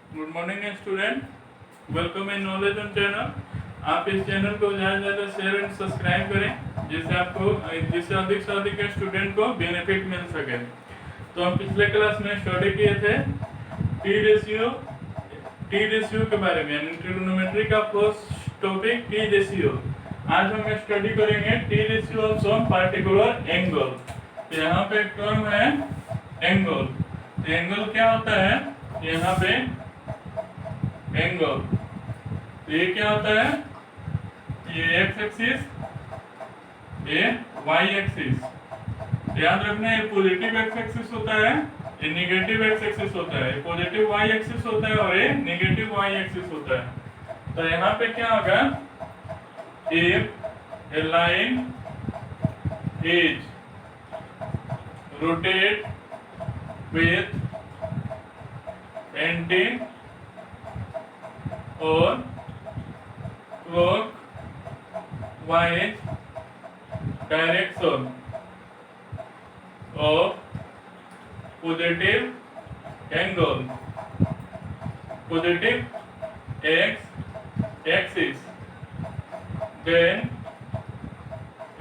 Good morning student, welcome in knowledge on channel. आप इस channel को ज़्यादा से ज़्यादा शेयर एंड सब्सक्राइब करें जिससे अधिक से अधिक स्टूडेंट को बेनिफिट मिल सके। तो हम पिछले क्लास में स्टडी किए थे टी रेशियो के बारे में, यानी ट्रिग्नोमेट्री का फर्स्ट टॉपिक टी रेशियो। आज हम स्टडी करेंगे T ratio of some particular angle. तो यहाँ पे एक टर्म है एंगल। तो एंगल क्या होता है? यहाँ पे एंगल, तो ये क्या होता है? ये एक्स एक्सिस, ये वाई एक्सिस। याद रखना, ये पॉजिटिव एक्स एक्सिस होता है, ये नेगेटिव एक्स एक्सिस होता है। ये पॉजिटिव वाई एक्सिस होता है और ये नेगेटिव वाई एक्सिस होता है। तो यहाँ पे क्या होगा? If A line is rotate with anti और clockwise direction of positive angle, positive x axis, then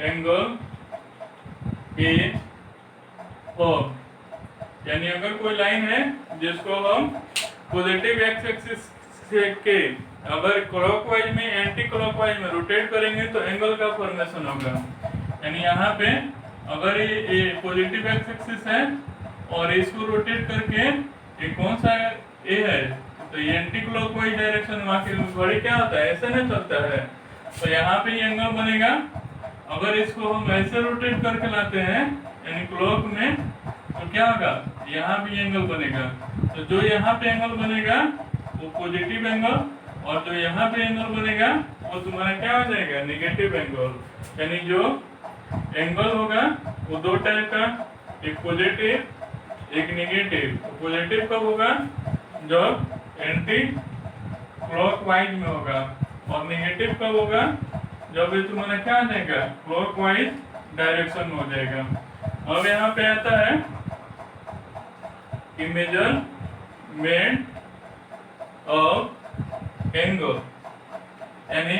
angle is formed। यानी अगर कोई लाइन है जिसको हम पॉजिटिव एक्स एक्सिस के अगर क्लॉकवाइज में एंटी क्लॉकवाइज में रोटेट करेंगे तो एंगल का फॉर्मेशन होगा। यानी यहाँ पे अगर ये पॉजिटिव एक्स एक्सिस है और इसको रोटेट करके ये कौन सा ए है, तो ये एंटी क्लॉकवाइज डायरेक्शन वहाँ की घड़ी क्या होता है, ऐसे नहीं चलता है। तो यहाँ पे ये एंगल बनेगा। अगर इसको हम ऐसे रोटेट करके लाते हैं यानी क्लॉक में, तो क्या होगा? यहाँ भी एंगल बनेगा। तो जो यहाँ पे एंगल बनेगा वो पॉजिटिव एंगल, और जो यहाँ पे एंगल बनेगा वो तुम्हारा क्या हो जाएगा? Negative angle. यानी जो एंगल होगा वो दो टाइप का, एक पॉजिटिव एक नेगेटिव। तो पॉजिटिव कब होगा? जब एंटी क्लॉकवाइज में होगा, और नेगेटिव कब होगा? जब ये तुम्हारा क्या आ जाएगा? क्लॉकवाइज डायरेक्शन में हो जाएगा। अब यहाँ पे आता है कि मेजरमेंट ऑफ एंगल, यानी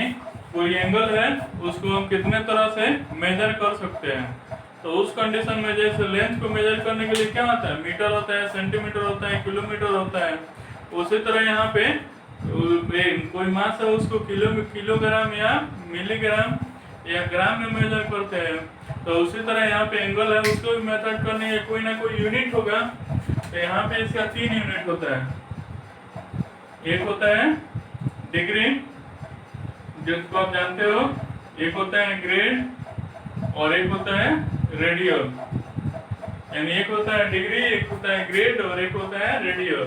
कोई एंगल है उसको हम कितने तरह से मेजर कर सकते हैं। तो उस कंडीशन में जैसे लेंथ को मेजर करने के लिए क्या होता है? मीटर होता है, सेंटीमीटर होता है, किलोमीटर होता है। उसी तरह यहाँ पे कोई मास है उसको किलोग्राम या मिलीग्राम या ग्राम में मेजर करते हैं। तो उसी तरह यहाँ पे एंगल है, उसको भी मेथड करने के कोई ना कोई यूनिट होगा। तो यहाँ पे इसका 3 यूनिट होता है। एक होता है डिग्री, जिसको आप जानते हो, एक होता है ग्रेड और एक होता है रेडियल। यानी एक होता है डिग्री, एक होता है ग्रेड और एक होता है रेडियल।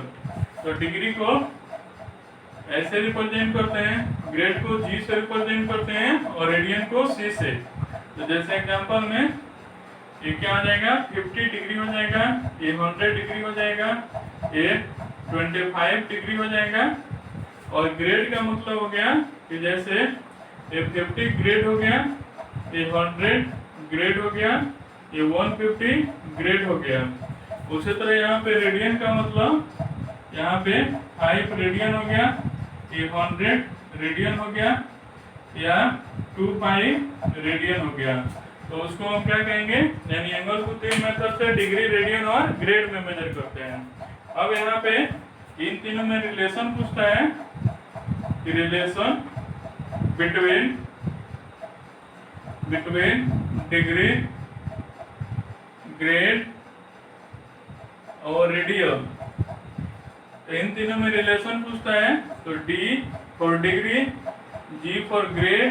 तो डिग्री को ऐसे रिप्रेजेंट करते हैं, ग्रेड को जी से रिप्रेजेंट करते हैं और रेडियन को सी से। तो जैसे एग्जांपल में ये क्या आ जाएगा? 50 डिग्री हो जाएगा, ये 100 डिग्री हो जाएगा, ये 25 डिग्री हो जाएगा। और ग्रेड का मतलब हो गया कि जैसे ये 50 ग्रेड हो गया, ये 100 ग्रेड हो गया, ये 150 ग्रेड हो गया। उसी तरह यहाँ पे रेडियन का मतलब यहाँ पे 5 रेडियन हो गया, ये 100 रेडियन हो गया, या 25 रेडियन हो गया। तो उसको हम क्या कहेंगे? यानी एंगल को 3 मेथड से डिग्री, रेडियन और ग्रेड में मेजर करते हैं। अब यहाँ पे इन तीनों में रिलेशन पूछता है कि रिलेशन बिटवीन डिग्री, ग्रेड और रेडियल। तो इन तीनों में रिलेशन पूछता है। तो D for degree, G for grade,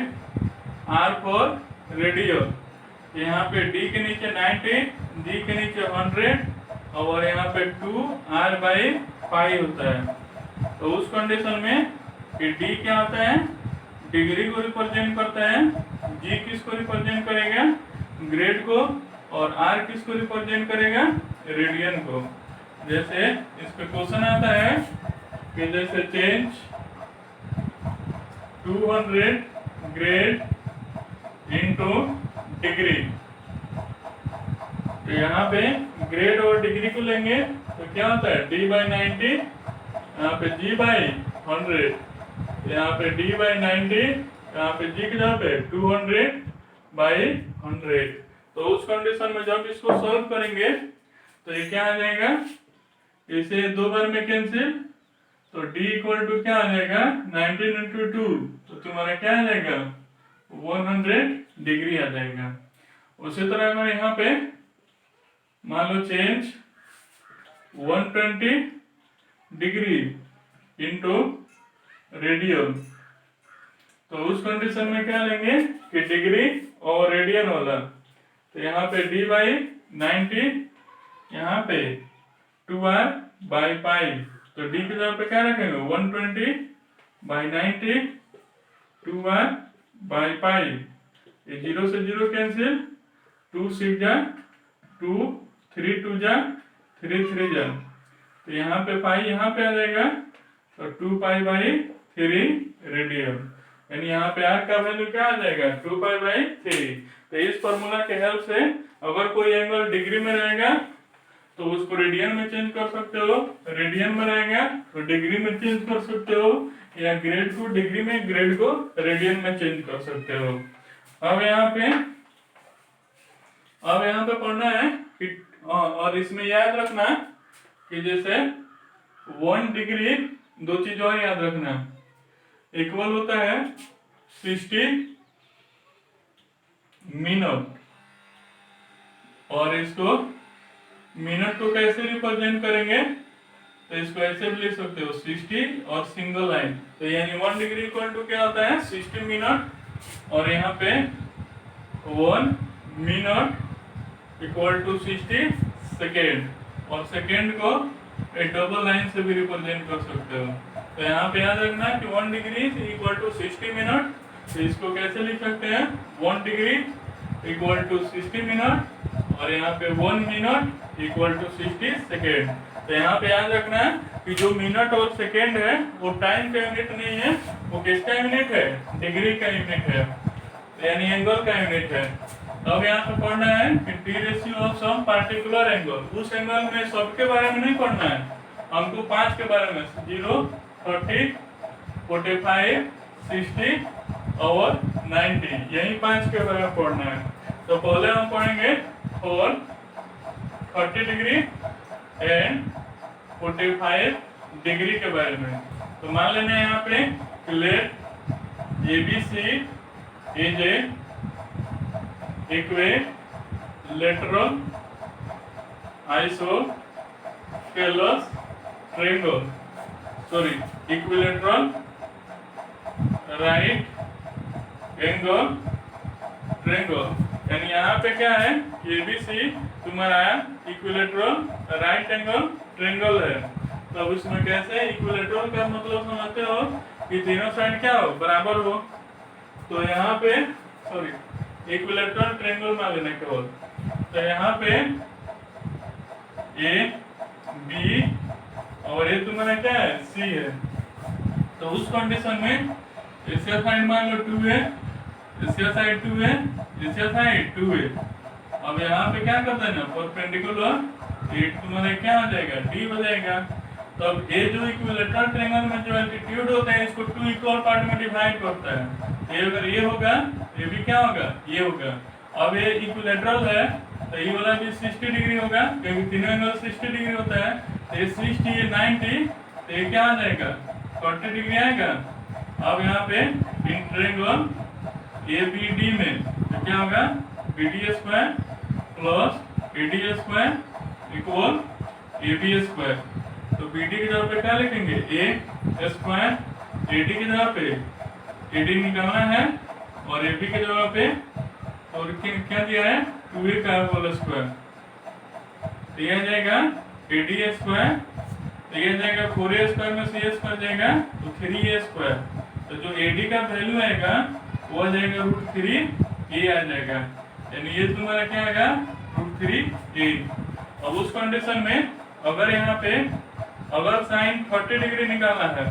R for radial. यहाँ पे डी के नीचे 90, जी के नीचे 100 और यहाँ पे 2r/5 होता है। तो उस कंडीशन में कि डी क्या होता है? डिग्री को रिप्रेजेंट करता है, जी किसको रिप्रेजेंट करेगा? ग्रेड को, और आर किसको रिप्रेजेंट करेगा? रेडियन को। जैसे इस पे क्वेश्चन आता है कि जैसे चेंज 200 ग्रेड इनटू डिग्री। तो यहाँ पे ग्रेड और डिग्री को लेंगे तो क्या होता है? d/90 यहाँ पे g बाई 100, यहाँ पे d बाई 90, यहाँ पे g की जगह पे 200 बाई 100। तो उस कंडीशन में जब इसको सॉल्व करेंगे तो ये क्या आ जाएगा, इसे दो बार में कैंसिल, तो d इक्वल टू क्या आ जाएगा 19 इंटू 2, तो तुम्हारा क्या आ जाएगा 100 डिग्री आ जाएगा। उसी तरह अगर यहाँ पे मान लो चेंज 120 डिग्री इंटू रेडियन, तो उस कंडीशन में क्या लेंगे कि डिग्री और रेडियन वाला, तो यहाँ पे d बाई 90, यहाँ पे 2r बाई पाई, तो d की जगह पे क्या रखेंगे 120 बाई 90 2r बाई पाई, ये 0 से 0 कैंसिल, 2 6 जा 2, 3 2 जा 3 3 जा, तो यहाँ पे पाई यहाँ पे आ जाएगा, तो 2 पाई बाई 3 रेडियन, यानी यहाँ पे r का वैल्यू क्या आ जाएगा 2 पाई बाई 3। तो इस फॉर्मूला के हेल्प से अगर कोई एंगल डिग्री में रहेगा तो उसको रेडियन में चेंज कर सकते हो, रेडियन में रहेगा तो डिग्री में चेंज कर सकते हो, या ग्रेड को डिग्री में, ग्रेड को रेडियन में चेंज कर सकते हो। अब यहाँ पे पढ़ना है कि और इसमें याद रखना कि जैसे 1 डिग्री, दो चीज और याद रखना, इक्वल होता है 60 मिनट, और इसको मिनट को कैसे रिप्रेजेंट करेंगे, तो इसको ऐसे भी लिख सकते हो 60 और सिंगल लाइन, तो यानी 1 डिग्री इक्वल टू क्या होता है 60 मिनट, और यहाँ पे 1 मिनट इक्वल टू 60 सेकेंड, और सेकेंड को एक डबल लाइन से भी रिप्रेजेंट कर सकते हो। तो यहाँ पे याद रखना कि 1 डिग्री इक्वल टू 60 मिनट, तो इसको कैसे लिख सकते हैं 1 डिग्री इक्वल टू 60 मिनट, और यहाँ पे 1 मिनट इक्वल टू 60 सेकेंड। तो यहाँ पे याद रखना कि जो मिनट और सेकेंड है वो टाइम का यूनिट नहीं है, वो किसका यूनिट है, डिग्री का यूनिट है, यानी एंगल का यूनिट है। अब यहाँ पे पढ़ना है कि T ratio of some particular angle, उस एंगल में सबके बारे में नहीं पढ़ना है, हमको 5 के बारे में 0 30 45 60 और 90, यही 5 के बारे में पढ़ना है। तो पहले हम पढ़ेंगे फॉर 30 डिग्री एंड 45 डिग्री के बारे में। तो मान लेना है यहाँ पे let ABC is a equilateral isosceles triangle, sorry equilateral right angle triangle, यानी यहाँ पे क्या है ABC तुम्हारा इक्विलैटरल राइट एंगल ट्रायंगल है। तो अब इसमें कैसे इक्विलैटरल का मतलब समझते हो कि तीनों साइड क्या हो बराबर हो, तो यहाँ पे सॉरी इक्विलैटरल ट्रायंगल मान लेना केवल, तो यहाँ पे A B और ये तुम्हारा क्या है C है, तो उस कंडीशन में इसका साइड मान लो 2 है, इसका साइड 2 है, इसका साइड 2 है। अब यहाँ पे क्या कर देना परपेंडिकुलर, ये तुम्हारा क्या हो जाएगा D हो जाएगा। तो अब ये जो इक्विलैटरल ट्रायंगल में जो एल्टीट्यूड होता है इसको 2 इक्वल पार्ट में डिवाइड करता है, ये अगर ये होगा ये भी क्या होगा ये होगा। अब ये इक्विलैटरल है तो ये वाला भी 60 डिग्री होगा, क्योंकि तीनों एंगल 60 डिग्री होता है, तो ये 60 ये 90, तो ये क्या आ जाएगा 40 डिग्री आएगा। अब यहाँ पे इन ट्रायंगल ABD में तो क्या होगा BD square plus AD square equal AB square, तो BD की जगह पे क्या लिखेंगे A स्क्वायर, AD की जगह पे AD निकालना है, और AB की जगह पे और क्या दिया है 2A का होल स्क्वायर, तो यह जाएगा AD स्क्वायर, तो यह जाएगा 4A स्क्वायर में C स्क्वायर जाएगा तो 3A स्क्वायर, तो जो AD का वैल्यू आएगा वो आ जाएगा √3A आ जाएगा, यानी ये तुम्हारा क्या आएगा √3A। अब उस कंडीशन में अगर यहाँ पे अगर साइन 30 डिग्री निकालना है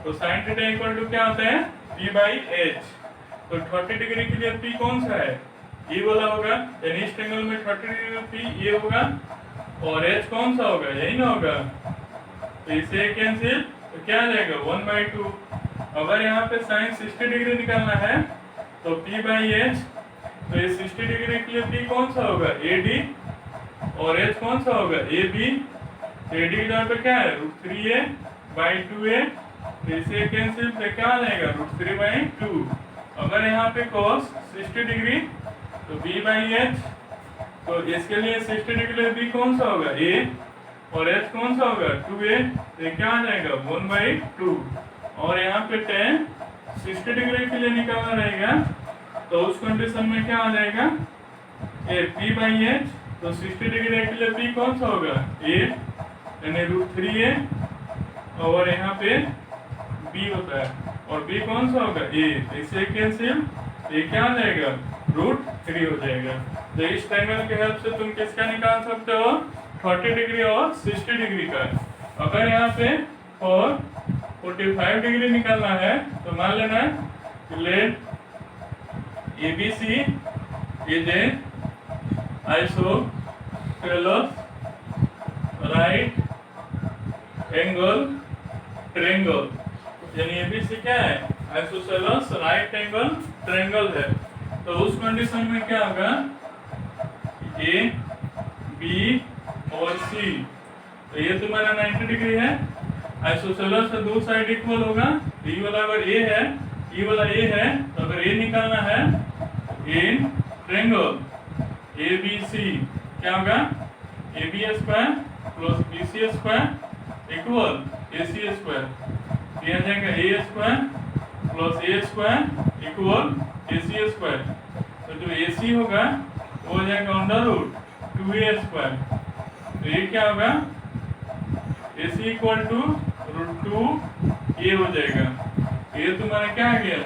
तो साइन थीटा इक्वल टू क्या होता है P/H, तो 30 डिग्री के लिए P कौन सा है ये वाला होगा, यानी इस एंगल में 30 डिग्री में P ये होगा, और H कौन सा होगा यही ना होगा, तो इसे कैंसिल, तो क्या आ जाएगा 1/2। अगर यहाँ पे साइन 60 डिग्री निकालना है तो P बाई एच, तो ये 60 डिग्री के लिए P कौन सा होगा AD और H कौन सा होगा AB। AD की जगह पे क्या है √3a/2a, इसे कैंसिल से क्या आ जाएगा √3/2। अगर यहाँ पे cos 60 डिग्री तो B बाई एच, तो इसके लिए 60 डिग्री के लिए B कौन सा होगा A और H कौन सा होगा 2a, तो क्या आ जाएगा 1/2। और यहाँ पे tan 60 डिग्री के लिए निकालना रहेगा तो उस कंडीशन में क्या आ जाएगा P बाई एच, तो 60 डिग्री के लिए P कौन सा होगा A यानी √3a, और यहाँ पे B होता है और B कौन सा होगा A, इसे कैंसिल, ये क्या आ जाएगा √3 हो जाएगा। तो इस ट्रायंगल की हेल्प से तुम किसका निकाल सकते हो 30 डिग्री और 60 डिग्री का। अगर यहाँ पे और 45 डिग्री निकालना है तो मान लेना let ABC is a isosceles right angle triangle, यानी ABC क्या है आइसोसेलेस राइट एंगल ट्रायंगल है। तो उस कंडीशन में क्या होगा A B और C, तो ये तुम्हारा 90 डिग्री है, आइसोसेलेस से दो साइड इक्वल होगा। E वाला अगर A है, E वाला A है, तो अगर A निकालना है इन ट्रायंगल ABC क्या होगा AB square plus BC square equal AC square, ये आ जाएगा A square plus A square equal AC square. तो जो AC होगा वो हो जाएगा √2a स्क्वायर, तो ये क्या होगा AC इक्वल टू √2a हो जाएगा। ये तुम्हारा क्या आ गया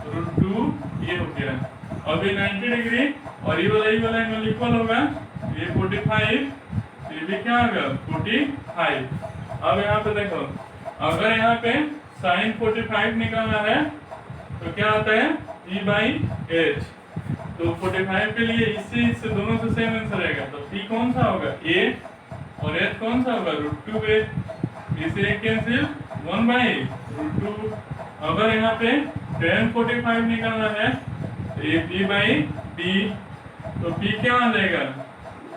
√2a हो गया। अब ये 90 डिग्री और ये वाला एंगल इक्वल होगा, ये 45, ये भी क्या होगा 45। अब यहाँ पे देखो अगर यहाँ पे साइन 45 निकालना है तो क्या होता है E बाई एच, तो 45 के लिए इससे दोनों से सेम आंसर रहेगा। तो P कौन सा होगा A और H कौन सा होगा √2a, इसे कैंसिल 1/√2। अगर यहाँ पे tan 45 निकालना है तो ये P बाई D, तो P क्या आ जाएगा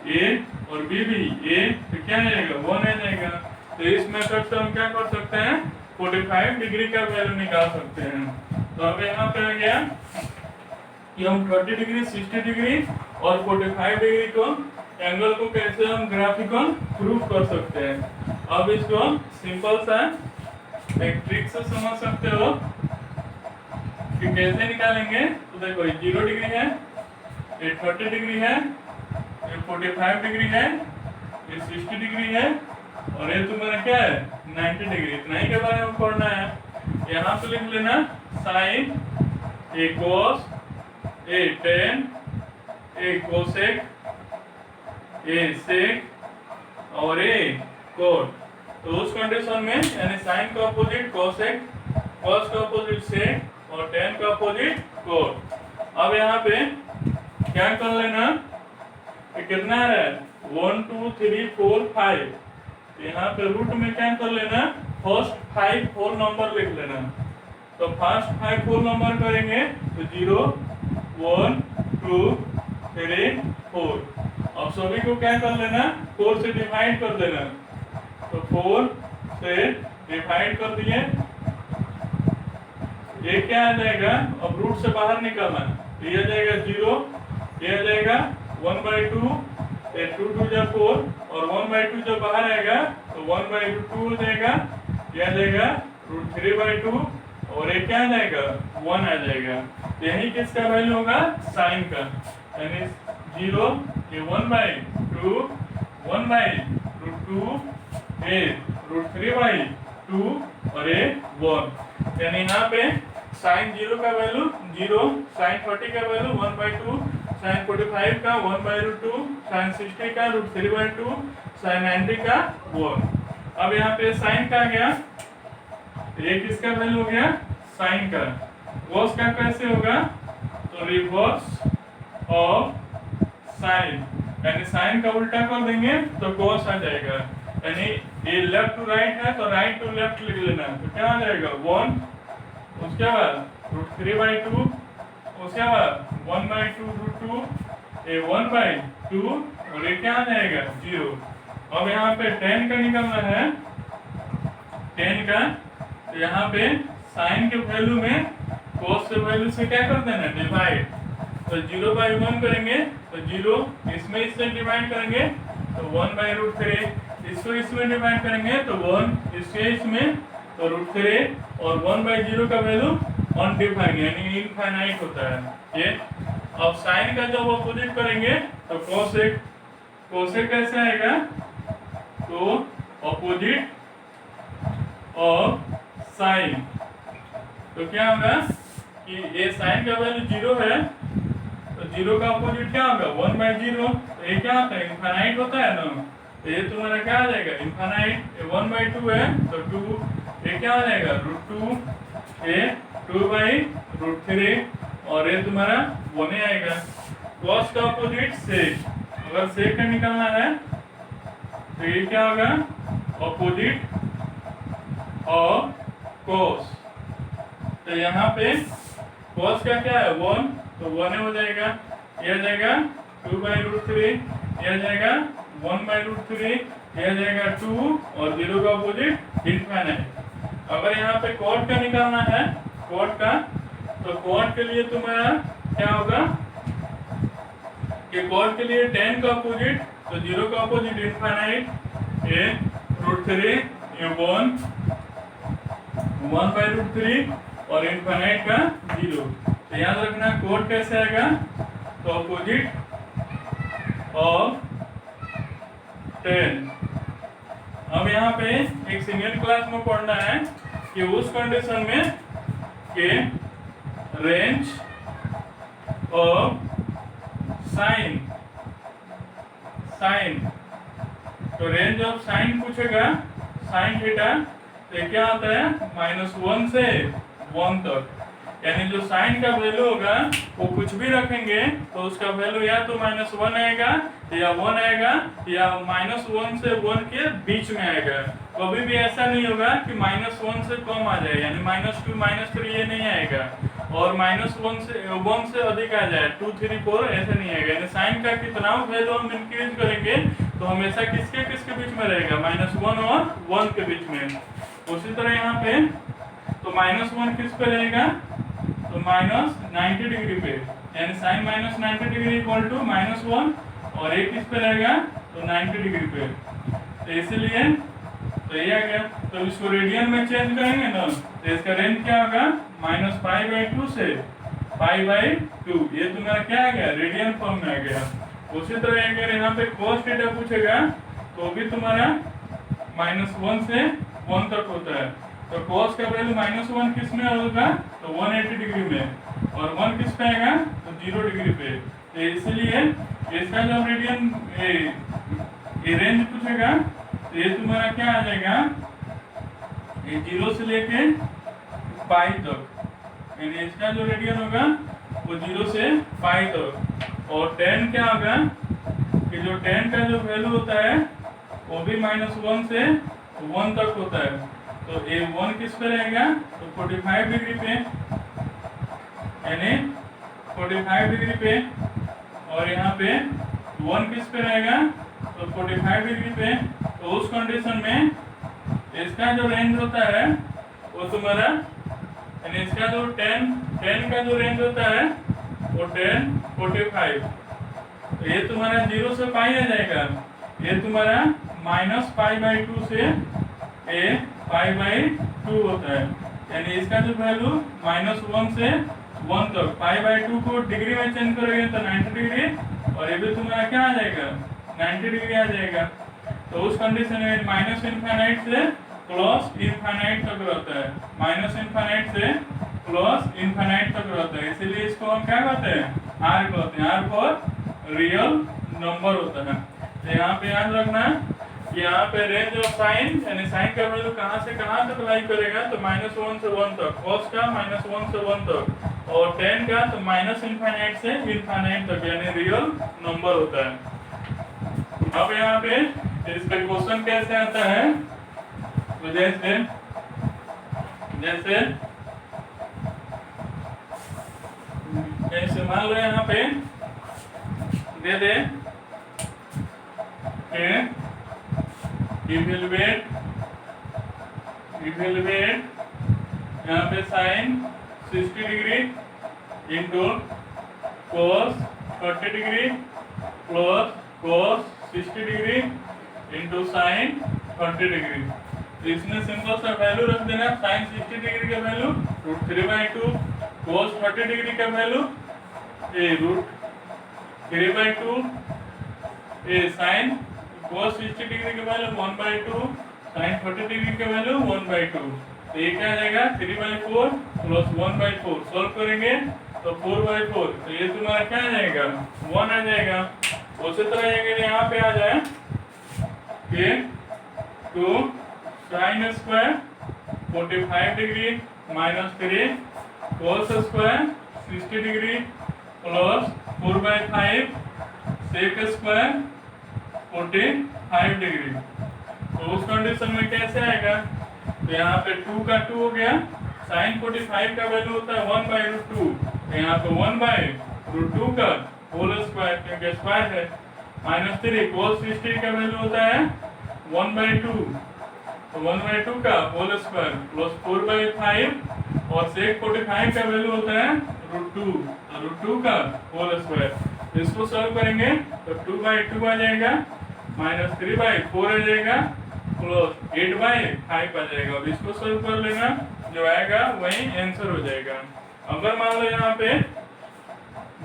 A और B भी A, तो क्या आ जाएगा 1 आ जाएगा। तो इस मेथड से हम क्या कर सकते हैं 45 डिग्री का वैल्यू निकाल सकते हैं। तो अब यहाँ पे आ गया कि हम 30 डिग्री 60 डिग्री और 45 डिग्री को एंगल को कैसे हम ग्राफिकल प्रूफ कर सकते हैं। अब इसको सिंपल सा एक ट्रिक से समझ सकते हो कि कैसे निकालेंगे। तो देखो ये 0 डिग्री है, ये 30 डिग्री है, ये 45 डिग्री है, ये 60 डिग्री है और ये तुम्हारा क्या है 90 डिग्री। इतना ही के बारे में पढ़ना है। यहाँ पे लिख लेना sine A cos A tan A cosec A sec और ए कोट। तो उस कंडीशन में यानी साइन का अपोजिट कोसेक, कॉस का अपोजिट सेक और टेन का अपोजिट कोट। अब यहाँ पे क्या कर लेना कि कितना है 1 2 3 4 5, यहाँ पे रूट में क्या कर लेना फर्स्ट 5 4 नंबर लिख लेना। तो फर्स्ट 5 4 नंबर करेंगे तो 0 1 2 3 4। अब सभी को क्या कर लेना 4 से डिवाइड कर देना। तो 4 से डिवाइड कर दिए, ये क्या आ जाएगा अब रूट से बाहर निकालना, तो ये आ जाएगा 0, ये आ जाएगा 1/2, 2 2 जा 4 और 1/2 जब बाहर आएगा तो 1/2 हो जाएगा, ये आ जाएगा √3/2 और ये क्या आ जाएगा 1 आ जाएगा। यही किसका वैल्यू होगा साइन का, यानी 0 ये 1/2 1/√2 ये √3/2 और ये 1, यानी यहाँ पे साइन 0 का वैल्यू 0, साइन 30 का वैल्यू 1/2, साइन 45 का 1/√2, साइन 60 का √3/2, साइन 90 का 1। अब यहाँ पे साइन का आ गया, ये किसका वैल्यू हो गया साइन का। कॉस का कैसे होगा तो रिवर्स ऑफ साइन, यानी साइन का उल्टा कर देंगे तो कॉस आ जाएगा, यानी ये लेफ्ट टू राइट है तो राइट टू लेफ्ट लिख लेना, तो क्या आ जाएगा 1, उसके बाद √3/2, उसके बाद 1/2 √2, ये 1/2 और ये क्या आ जाएगा 0। अब यहाँ पे 10 का निकालना है, 10 का, तो यहाँ पे साइन के वैल्यू में कोस के वैल्यू से क्या कर देना डिवाइड, तो 0/1 करेंगे तो 0, इसमें इससे डिवाइड करेंगे तो 1/√3, इसको इसमें डिवाइड करेंगे तो 1, इससे इसमें तो √3 और 1/0 का वैल्यू अनडिफाइंड यानी इनफाइनाइट होता है ये। अब साइन का जब अपोजिट करेंगे तो कोसेक, कोसेक कैसे आएगा, तो अपोजिट ऑफ साइन, तो क्या होगा कि ये साइन का वैल्यू 0 है तो 0 का अपोजिट क्या होगा 1/0, तो ये क्या होता है इनफाइनाइट होता है ना, तो ये तुम्हारा क्या आ जाएगा इनफाइनाइट, ये 1/2 है तो 2, ये क्या आ जाएगा √2, ये 2/√3 और ये तुम्हारा 1 आएगा। कॉस का अपोजिट सेक, अगर सेक का निकालना है तो ये क्या होगा अपोजिट ऑफ कोस, तो यहाँ पे कॉस का क्या है 1 तो 1 हो जाएगा, यह जाएगा 2/√3, यह जाएगा 1/√3, यह जाएगा 2 और 0 का अपोजिट इनफाइनाइट। अगर यहाँ पे कॉट का निकालना है, कॉट का, तो कॉट के लिए तुम्हारा क्या होगा कि कॉट के लिए 10 का अपोजिट तो 0 का अपोजिट इनफाइनाइट, ये √3, ये 1/√3 और इनफाइनाइट का 0। तो याद रखना कॉट कैसे आएगा, तो अपोजिट ऑफ 10। अब यहाँ पे एक सीनियर क्लास में पढ़ना है कि उस कंडीशन में कि रेंज ऑफ साइन, साइन, तो रेंज ऑफ साइन पूछेगा साइन थीटा, तो क्या आता है -1 से 1 तक, यानी जो साइन का वैल्यू होगा वो कुछ भी रखेंगे तो उसका वैल्यू या तो -1 आएगा या 1 आएगा या -1 से 1 के बीच में आएगा। कभी भी ऐसा नहीं होगा कि -1 से कम आ जाए, यानी -2 -3 ये नहीं आएगा, और -1 से 1 से अधिक आ जाए 2 3 4 ऐसा नहीं आएगा। यानी साइन का कितना वैल्यू हम इंक्रीज करेंगे तो हमेशा किसके किसके बीच में रहेगा -1 और 1 के बीच में। उसी तरह यहाँ पे तो -1 किस पे रहेगा, तो -90 डिग्री पे, यानी साइन -90 डिग्री इक्वल टू -1 और एक किस पे रहेगा तो 90 डिग्री पे, तो इसीलिए तो ये आ गया। तो इसको रेडियन में चेंज करेंगे ना तो इसका रेंज क्या होगा -π/2 से π/2, ये तुम्हारा क्या आ गया रेडियन फॉर्म में आ गया। उसी तरह अगर यहाँ पे cos थीटा पूछेगा तो भी तुम्हारा -1 से 1 तक होता है, तो cos का वैल्यू -1 किस में होगा तो 180 डिग्री में, और 1 किस पे आएगा तो 0 डिग्री पे, तो इसलिए इसका जो रेडियन ये रेंज पूछेगा तो ये तुम्हारा क्या आ जाएगा ये 0 से लेके π तक, यानी इसका जो रेडियन होगा वो 0 से π तक। और tan क्या होगा कि जो tan का जो वैल्यू होता है वो भी -1 से 1 तक होता है, तो ये 1 किस पे रहेगा तो 45 डिग्री पे, यानी 45 डिग्री पे, और यहाँ पे 1 किस पे रहेगा तो 45 डिग्री पे। तो उस कंडीशन में इसका जो रेंज होता है वो तुम्हारा, यानी इसका जो 10 का जो रेंज होता है वो 10 45, तो ये तुम्हारा 0 से π आ जाएगा, ये तुम्हारा -π/2 से ये π/2 होता है, यानी इसका जो वैल्यू -1 से 1 तक, π/2 को डिग्री में चेंज करोगे तो 90 डिग्री, और ये भी तुम्हारा क्या आ जाएगा 90 डिग्री आ जाएगा। तो उस कंडीशन में -∞ से +∞ तक रहता है, -∞ से +∞ तक रहता है, इसीलिए इसको हम क्या कहते हैं R कहते हैं, R फॉर रियल नंबर होता है। तो यहाँ पे याद रखना कि यहाँ पे रेंज ऑफ साइन, यानी साइन का वैल्यू कहाँ से कहाँ तक लाई करेगा तो -1 से 1 तक, cos का -1 से 1 तक, और tan का तो -∞ से ∞ तक, यानी रियल नंबर होता है। अब यहाँ पे इसका क्वेश्चन कैसे आता है, तो जैसे मान लो यहाँ पे दे दे इवेलुएट यहाँ पे sine 60 degree into cos 30 degree plus cos 60 degree into sine 30 degree. तो इसमें सिंपल सा वैल्यू रख देना, साइन 60 डिग्री का वैल्यू √3/2, cos 30 डिग्री का वैल्यू √3/2, साइन cos 60 डिग्री का वैल्यू 1/2, साइन 30 डिग्री का वैल्यू 1/2। तो ये क्या आ जाएगा 3/4 प्लस 1/4, सॉल्व करेंगे तो 4/4, तो ये तुम्हारा क्या आ जाएगा 1 आ जाएगा। उसी तरह अगर यहाँ पे आ जाए कि 2 sine square 45 degree minus 3 cos square 60 degree plus 4/5 sec square 45 degree. तो उस कंडीशन में कैसे आएगा, तो यहाँ पे 2 का 2 हो गया, साइन 45 का वैल्यू होता है 1/√2, तो यहाँ पे 1/√2 का होल स्क्वायर क्योंकि स्क्वायर है, माइनस 3 cos 60 का वैल्यू होता है 1/2, तो 1/2 का होल स्क्वायर प्लस 4/5 और sec 45 का वैल्यू होता है √2, तो √2 का होल स्क्वायर। इसको सॉल्व करेंगे तो 2/2 आ जाएगा, माइनस 3/4 आ जाएगा, प्लस 8/5 आ जाएगा। अब इसको सॉल्व कर लेना, जो आएगा वही आंसर हो जाएगा। अगर मान लो यहाँ पे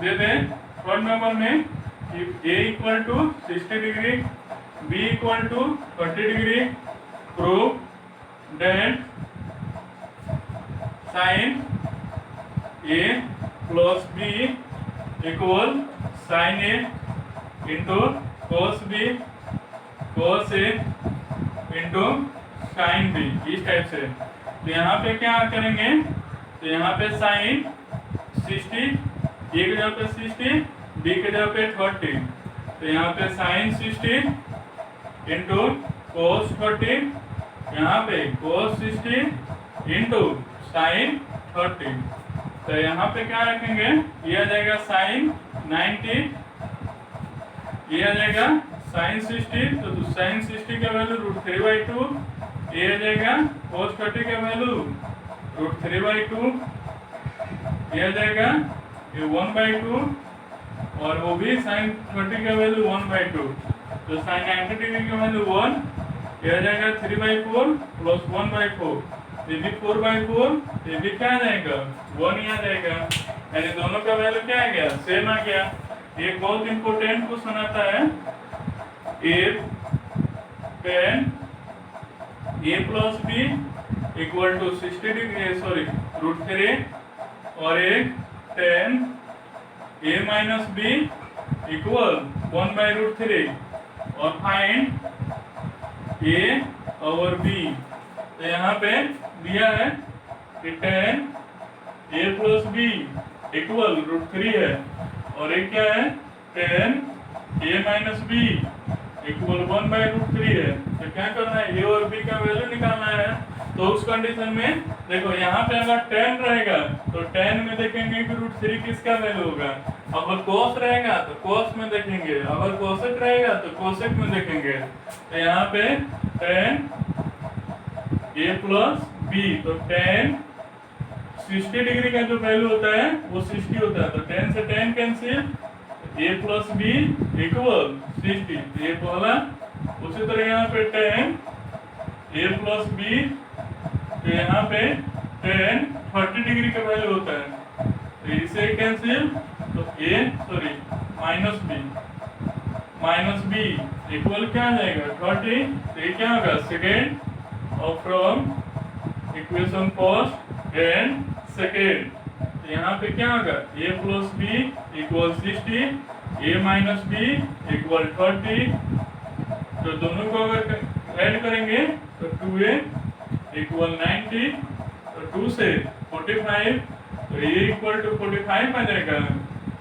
दे दें थर्ड नंबर में if a = 60 degree b = 30 degree, prove that sin a plus b equal sin a into cos b cos a into sin b, इस टाइप से। तो यहाँ पे क्या करेंगे, तो यहाँ पे sin 60, a के जगह पे 60, b के जगह पे 30, तो यहाँ पे sin 60 इंटू cos 30, यहाँ पे cos 60 इंटू sin 30। तो यहाँ पे क्या रखेंगे, ये आ जाएगा sin 90, ये आ जाएगा sin 60, तो sin 60 का वैल्यू √3/2, ये आ जाएगा cos 30 का वैल्यू √3/2, ये आ जाएगा ये 1/2, और वो भी sin 30 का वैल्यू 1/2, तो sin 90 डिग्री का वैल्यू 1, ये आ जाएगा 3/4 प्लस 1/4, ये भी 4/4, ये भी क्या आ जाएगा 1 ही आ जाएगा, यानी दोनों का वैल्यू क्या आ गया सेम आ गया। एक बहुत इंपॉर्टेंट क्वेश्चन आता है, if tan a plus b equal to 60 degree √3, और एक tan a minus b equal 1/√3, और फाइंड a और b। तो यहाँ पे दिया है कि tan a plus b equal √3 है, और एक क्या है tan a minus b equal 1/√3 है। तो क्या करना है, a और b का वैल्यू निकालना है। तो उस कंडीशन में देखो यहाँ पे अगर tan रहेगा तो tan में देखेंगे कि √3 किसका वैल्यू होगा, अगर cos रहेगा तो cos में देखेंगे, अगर cosec रहेगा तो cosec में देखेंगे। तो यहाँ पे tan a plus b, तो tan 60 डिग्री का जो वैल्यू होता है वो 60 होता है, तो tan से tan cancel, a plus b equal 60, ये पहला। उसी तरह यहाँ पे tan a plus b, तो यहाँ पे tan 30 डिग्री का वैल्यू होता है, तो इसे कैंसिल, तो माइनस b इक्वल क्या आ जाएगा 30, तो ये क्या होगा सेकेंड और from equation first and second. यहाँ पे क्या होगा a plus b equal 60, a minus b equal 30, तो दोनों को अगर ऐड करेंगे तो 2a इक्वल 90, तो 2 से 45, तो a इक्वल टू 45 आ जाएगा,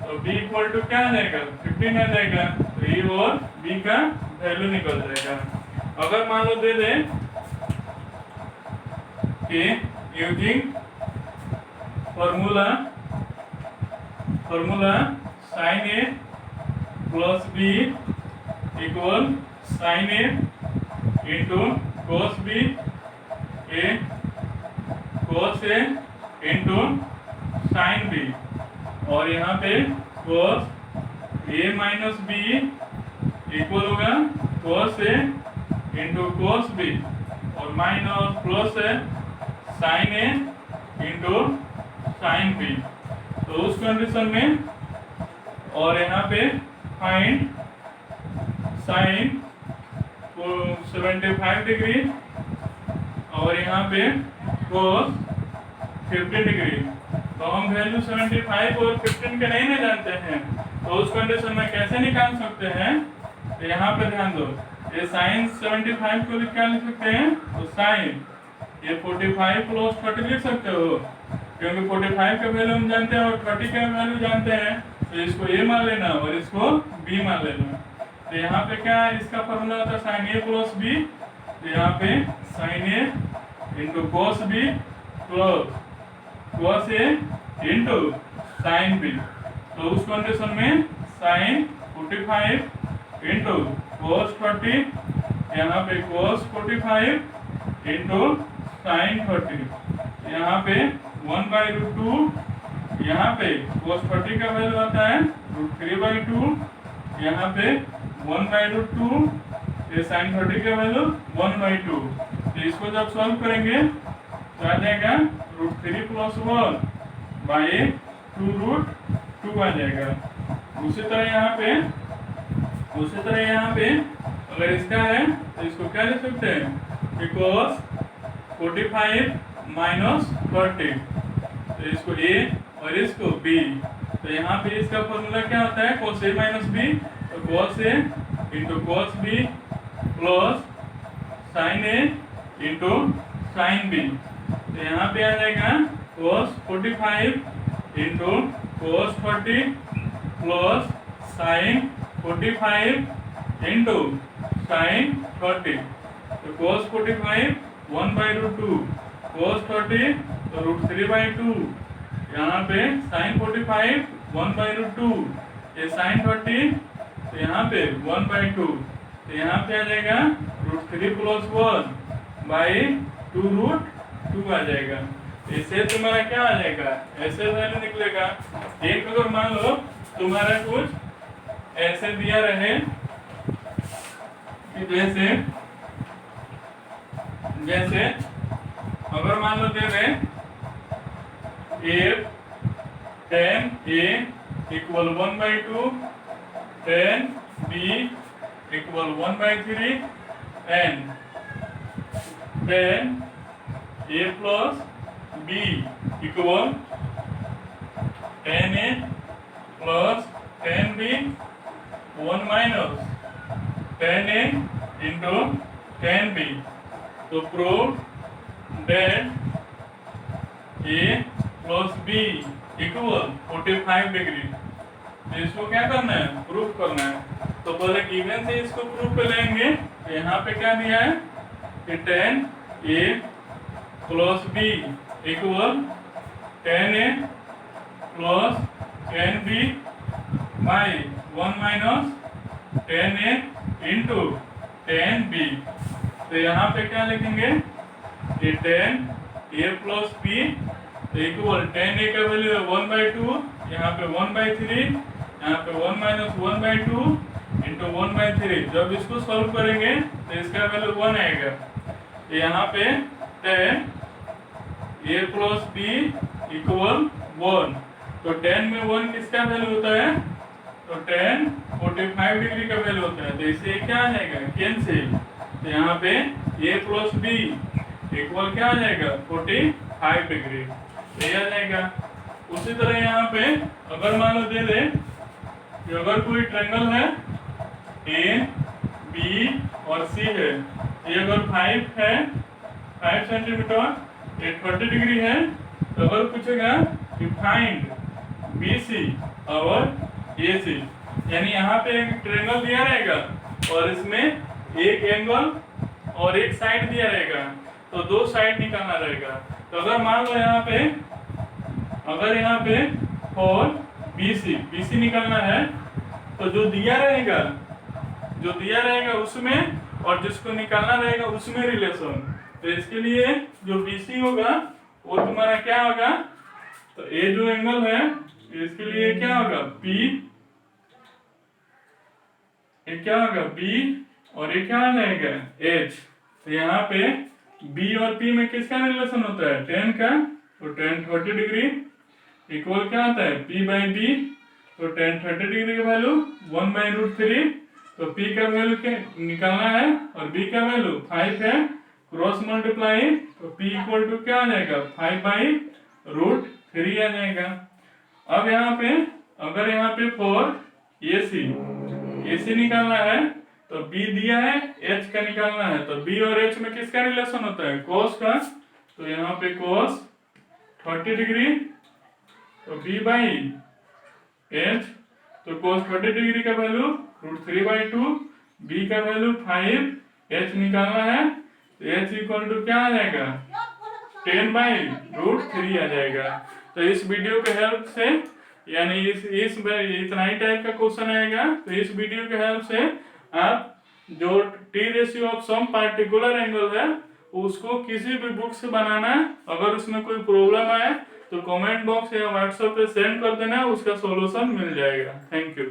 तो b इक्वल टू क्या आ जाएगा 15 आ जाएगा, तो a और b का वैल्यू निकल जाएगा। अगर मान लो दे दे कि using formula sine A plus B equal sign A into cos B A cos A into sine B, और यहाँ पे कोस ए माइनस बी इक्वल होगा कोस ए इंटू कोस बी, और माइनस प्लस है sign A into sine B. तो उस condition में, और यहाँ पे फाइंड साइन 75 डिग्री और यहाँ पे कोस 15 डिग्री। तो हम वैल्यू 75 और 15 के नहीं ना जानते हैं, तो उस कंडीशन में कैसे निकाल सकते हैं? तो यहाँ पे ध्यान दो, ये साइन 75 को क्या लिख सकते हैं? तो साइन ये 45 प्लस 30 लिख सकते हो, क्योंकि 45 का वैल्यू हम जानते हैं और 30 का वैल्यू जानते हैं, तो इसको ए मान लेना और इसको बी मान लेना। तो यहाँ पे क्या है, इसका फॉर्मूला होता है साइन ए प्लस बी, तो यहाँ पे sine A into cos B plus cos A into sine B. तो उस कंडीशन में साइन 45 इंटू कोस 30, यहाँ पे कोस 45 इंटू साइन 30, यहाँ पे 1/√2, यहाँ पे कोस 30 का वैल्यू आता है √3/2, यहाँ पे 1/√2, ये साइन 30 का वैल्यू 1/2। तो इसको जब सॉल्व करेंगे तो आ जाएगा √3 + 1 बाई 2√2 आ जाएगा। उसी तरह यहाँ पे अगर इसका है तो इसको क्या लिख सकते हैं? बिकॉज 45 माइनस 30, तो इसको ए और इसको बी। तो यहाँ पे इसका फॉर्मूला क्या होता है? cos a माइनस बी, तो cos a into cos b plus sign a into sine b। तो यहाँ पे आ जाएगा cos 45 into cos 30 plus sign 45 into sine 30। तो cos 45 1/√2, cos 30 तो √3/2, यहाँ पे साइन 45 1/√2, ये साइन 30 तो यहाँ पे 1/2, तो यहाँ पे आ जाएगा √3 + 1 बाई 2√2 आ जाएगा। इससे तुम्हारा क्या आ जाएगा? ऐसे वैल्यू निकलेगा। एक अगर मान लो तुम्हारा कुछ ऐसे दिया रहे कि जैसे अगर मान लो दे रहे if 10a equal 1/2, 10b equal 1/3 and 10a plus b equal 10a plus 10b 1 minus 10a into 10b। तो prove that a plus b equal 45 degree. इसको क्या करना है? प्रूफ करना है। तो पहले गिवन से इसको प्रूफ कर लेंगे। तो यहाँ पे क्या दिया है कि 10a plus b equal 10a plus 10b by 1 minus 10a into 10b। तो यहाँ पे क्या लिखेंगे कि 10a plus b equal 10a का वैल्यू है 1/2, यहाँ पे 1/3, यहाँ पे 1 माइनस 1/2 इंटू 1/3। जब इसको सॉल्व करेंगे तो इसका वैल्यू 1 आएगा। तो यहाँ पे 10a प्लस b इक्वल 1। तो 10 में 1 किसका वैल्यू होता है? तो 10 45 डिग्री का वैल्यू होता है। तो इससे क्या आ जाएगा? कैंसिल। तो यहाँ पे a प्लस b इक्वल क्या आ जाएगा? 45 डिग्री। तो ये आ जाएगा। उसी तरह यहाँ पे अगर मान लो दे दे कि अगर कोई ट्रायंगल है a b और c है, ये अगर 5 है 5 सेंटीमीटर, ये 30 डिग्री है, तो अगर पूछेगा कि फाइंड BC और AC, यानी यहाँ पे एक ट्रायंगल दिया रहेगा और इसमें एक एंगल और एक साइड दिया रहेगा, तो दो साइड निकालना रहेगा। तो अगर मान लो यहाँ पे और BC निकालना है, तो जो दिया रहेगा उसमें और जिसको निकालना रहेगा उसमें रिलेशन। तो इसके लिए जो BC होगा वो तुम्हारा क्या होगा, तो ये जो एंगल है इसके लिए क्या होगा P, ये क्या होगा B, और ये क्या आ जाएगा H। तो यहाँ पे B और P में किसका रिलेशन होता है, tan का। तो tan 30 डिग्री इक्वल क्या आता है P/B। तो tan 30 डिग्री का वैल्यू 1/√3। तो P का वैल्यू क्या निकालना है और B का वैल्यू 5 है, क्रॉस मल्टीप्लाई, तो P इक्वल टू क्या आ जाएगा 5/√3 आ जाएगा। अब यहाँ पे अगर यहाँ पे फॉर AC निकालना है, तो B दिया है, H का निकालना है, तो B और H में किसका रिलेशन होता है, cos का। तो यहाँ पे cos 30 डिग्री, तो B/H, तो cos 30 डिग्री का वैल्यू √3/2, B का वैल्यू 5, H निकालना है, तो H इक्वल टू क्या आ जाएगा 10/√3 आ जाएगा। तो इस वीडियो के हेल्प से, यानी इस इतना ही टाइप का क्वेश्चन आएगा, तो इस वीडियो के हेल्प से आप जो T ratio of some particular angle है उसको किसी भी बुक से बनाना, अगर उसमें कोई प्रॉब्लम आए तो कमेंट बॉक्स या व्हाट्सएप पे सेंड कर देना, उसका सॉल्यूशन मिल जाएगा। Thank you.